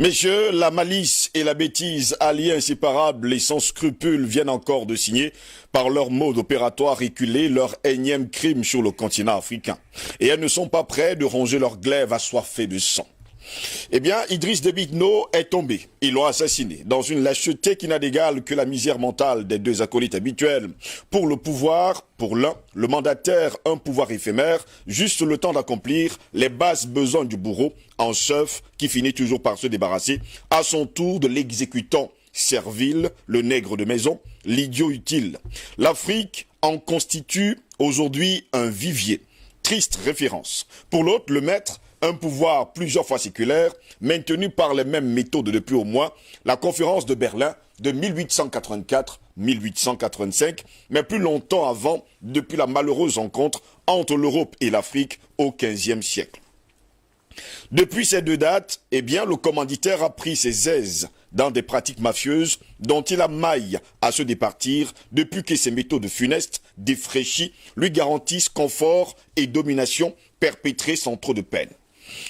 Messieurs, la malice et la bêtise, alliés inséparables et sans scrupules, viennent encore de signer, par leur mode opératoire reculé, leur énième crime sur le continent africain. Et elles ne sont pas prêtes de ronger leur glaive assoiffée de sang. Eh bien, Idriss Déby Itno est tombé. Ils l'ont assassiné dans une lâcheté qui n'a d'égal que la misère mentale des deux acolytes habituels. Pour le pouvoir, pour l'un, le mandataire, un pouvoir éphémère, juste le temps d'accomplir les basses besoins du bourreau en chef qui finit toujours par se débarrasser à son tour de l'exécutant servile, le nègre de maison, l'idiot utile. L'Afrique en constitue aujourd'hui un vivier. Triste référence. Pour l'autre, le maître, un pouvoir plusieurs fois séculaire, maintenu par les mêmes méthodes depuis au moins la conférence de Berlin de 1884-1885, mais plus longtemps avant, depuis la malheureuse rencontre entre l'Europe et l'Afrique au XVe siècle. Depuis ces deux dates, eh bien, le commanditaire a pris ses aises dans des pratiques mafieuses dont il a maille à se départir depuis que ces méthodes funestes, défraîchies, lui garantissent confort et domination perpétrée sans trop de peine.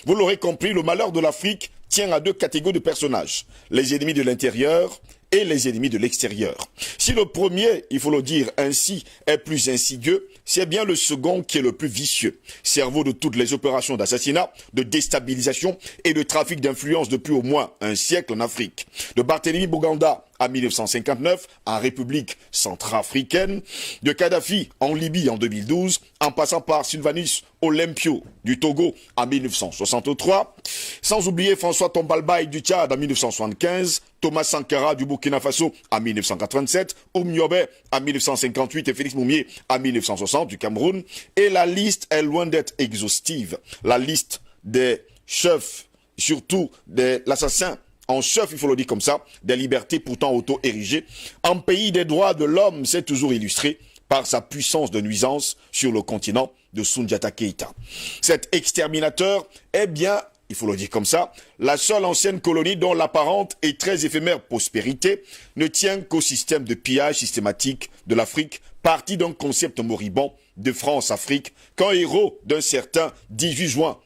Vous l'aurez compris, le malheur de l'Afrique tient à deux catégories de personnages, les ennemis de l'intérieur et les ennemis de l'extérieur. Si le premier, il faut le dire ainsi, est plus insidieux, c'est bien le second qui est le plus vicieux. Cerveau de toutes les opérations d'assassinat, de déstabilisation et de trafic d'influence depuis au moins un siècle en Afrique. De Barthélemy Boganda en 1959 en République centrafricaine, de Kadhafi en Libye en 2012, en passant par Sylvanus Olympio du Togo en 1963, sans oublier François Tombalbaye du Tchad en 1975, Thomas Sankara du Burkina Faso en 1987, Oumiobe en 1958 et Félix Moumié en 1960 du Cameroun. Et la liste est loin d'être exhaustive. La liste des chefs, surtout de l'assassin en chef, il faut le dire comme ça, des libertés pourtant auto-érigées, en pays des droits de l'homme, c'est toujours illustré par sa puissance de nuisance sur le continent de Soundiata Keïta. Cet exterminateur est bien, il faut le dire comme ça, la seule ancienne colonie dont l'apparente et très éphémère prospérité ne tient qu'au système de pillage systématique de l'Afrique, parti d'un concept moribond de France-Afrique, qu'un héros d'un certain 18 juin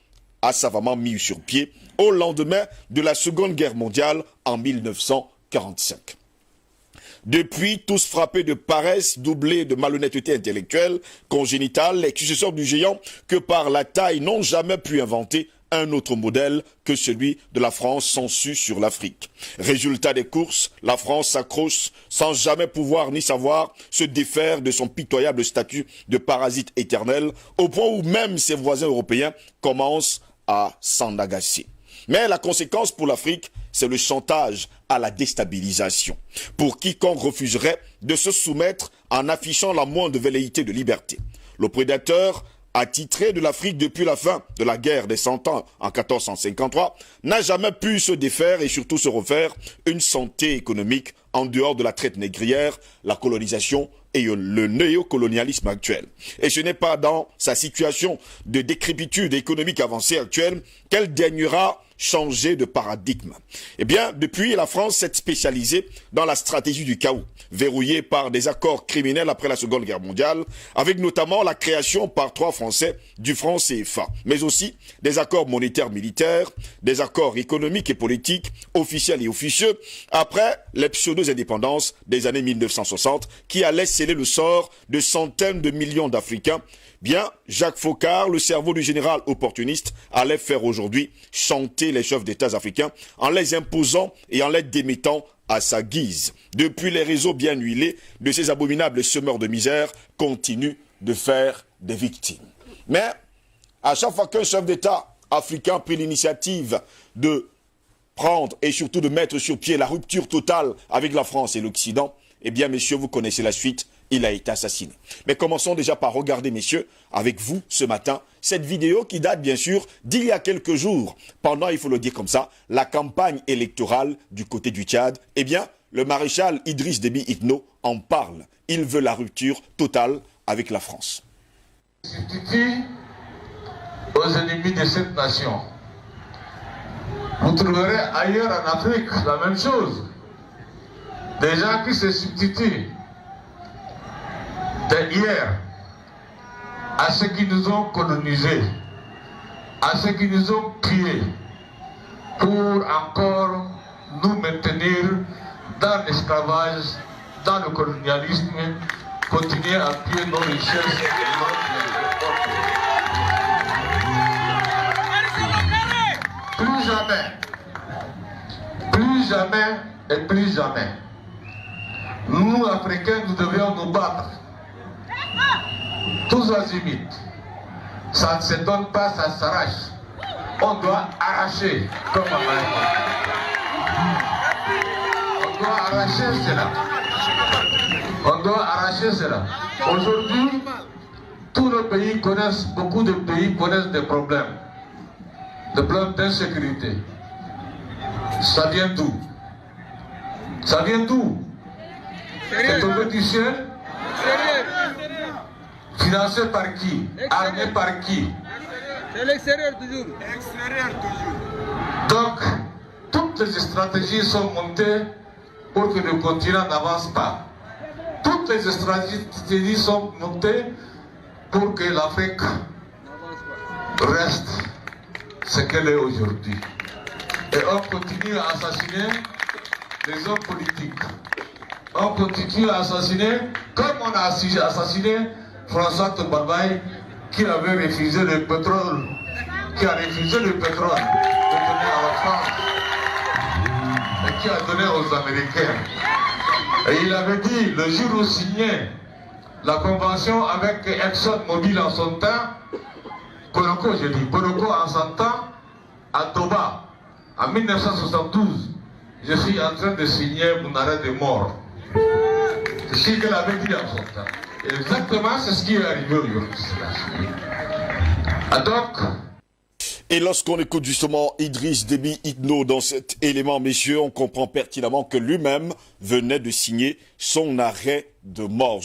a savamment mis sur pied au lendemain de la Seconde Guerre mondiale en 1945. Depuis, tous frappés de paresse, doublés de malhonnêteté intellectuelle, congénitale, les successeurs du géant que par la taille n'ont jamais pu inventer un autre modèle que celui de la France sans su sur l'Afrique. Résultat des courses, la France s'accroche sans jamais pouvoir ni savoir se défaire de son pitoyable statut de parasite éternel, au point où même ses voisins européens commencent à s'en agacer. Mais la conséquence pour l'Afrique, c'est le chantage à la déstabilisation. Pour quiconque refuserait de se soumettre en affichant la moindre velléité de liberté. Le prédateur attitré de l'Afrique depuis la fin de la guerre des 100 ans en 1453 n'a jamais pu se défaire et surtout se refaire une santé économique en dehors de la traite négrière, la colonisation et le néocolonialisme actuel. Et ce n'est pas dans sa situation de décrépitude économique avancée actuelle qu'elle daignera changer de paradigme. Eh bien, depuis, la France s'est spécialisée dans la stratégie du chaos, verrouillée par des accords criminels après la Seconde Guerre mondiale, avec notamment la création par 3 Français du franc CFA, mais aussi des accords monétaires militaires, des accords économiques et politiques, officiels et officieux, après les pseudo-indépendances des années 1960, qui allaient sceller le sort de centaines de millions d'Africains. Bien, Jacques Foccart, le cerveau du général opportuniste, allait faire aujourd'hui chanter les chefs d'État africains en les imposant et en les démettant à sa guise. Depuis, les réseaux bien huilés de ces abominables semeurs de misère continuent de faire des victimes. Mais, à chaque fois qu'un chef d'État africain prit l'initiative de prendre et surtout de mettre sur pied la rupture totale avec la France et l'Occident, eh bien, messieurs, vous connaissez la suite. Il a été assassiné. Mais commençons déjà par regarder, messieurs, avec vous ce matin, cette vidéo qui date bien sûr d'il y a quelques jours, pendant, il faut le dire comme ça, la campagne électorale du côté du Tchad. Eh bien, le maréchal Idriss Déby Itno en parle. Il veut la rupture totale avec la France. Substitut aux ennemis de cette nation. Vous trouverez ailleurs en Afrique la même chose. Des gens qui se substituent d'hier à ceux qui nous ont colonisés, à ceux qui nous ont pillés, pour encore maintenir dans l'esclavage, dans le colonialisme, continuer à piller nos richesses et plus jamais et plus jamais, nous Africains, nous devions nous battre. Tous azimuts. Ça ne se donne pas, ça s'arrache. On doit arracher, comme on l'a dit. On doit arracher cela. On doit arracher cela. Aujourd'hui, tous les pays connaissent, beaucoup de pays connaissent des problèmes d'insécurité. Ça vient d'où? Ça vient d'où? C'est tombé du ciel? Financé par qui? Armé par qui? C'est l'extérieur toujours. Donc, toutes les stratégies sont montées pour que le continent n'avance pas. Toutes les stratégies sont montées pour que l'Afrique reste ce qu'elle est aujourd'hui. Et on continue à assassiner les hommes politiques. On continue à assassiner, comme on a assassiné François Tobabaye, qui avait refusé le pétrole, qui a refusé le pétrole de donner à la France et qui a donné aux Américains. Et il avait dit, le jour où signait la convention avec ExxonMobil en son temps, Ponoko, je dis, Ponoko en son temps, à Toba, en 1972, je suis en train de signer mon arrêt de mort. C'est ce qu'il avait dit en son temps. Et exactement, c'est ce qui est arrivé aujourd'hui. Donc, et lorsqu'on écoute justement Idriss Déby Itno dans cet élément, messieurs, on comprend pertinemment que lui-même venait de signer son arrêt de mort.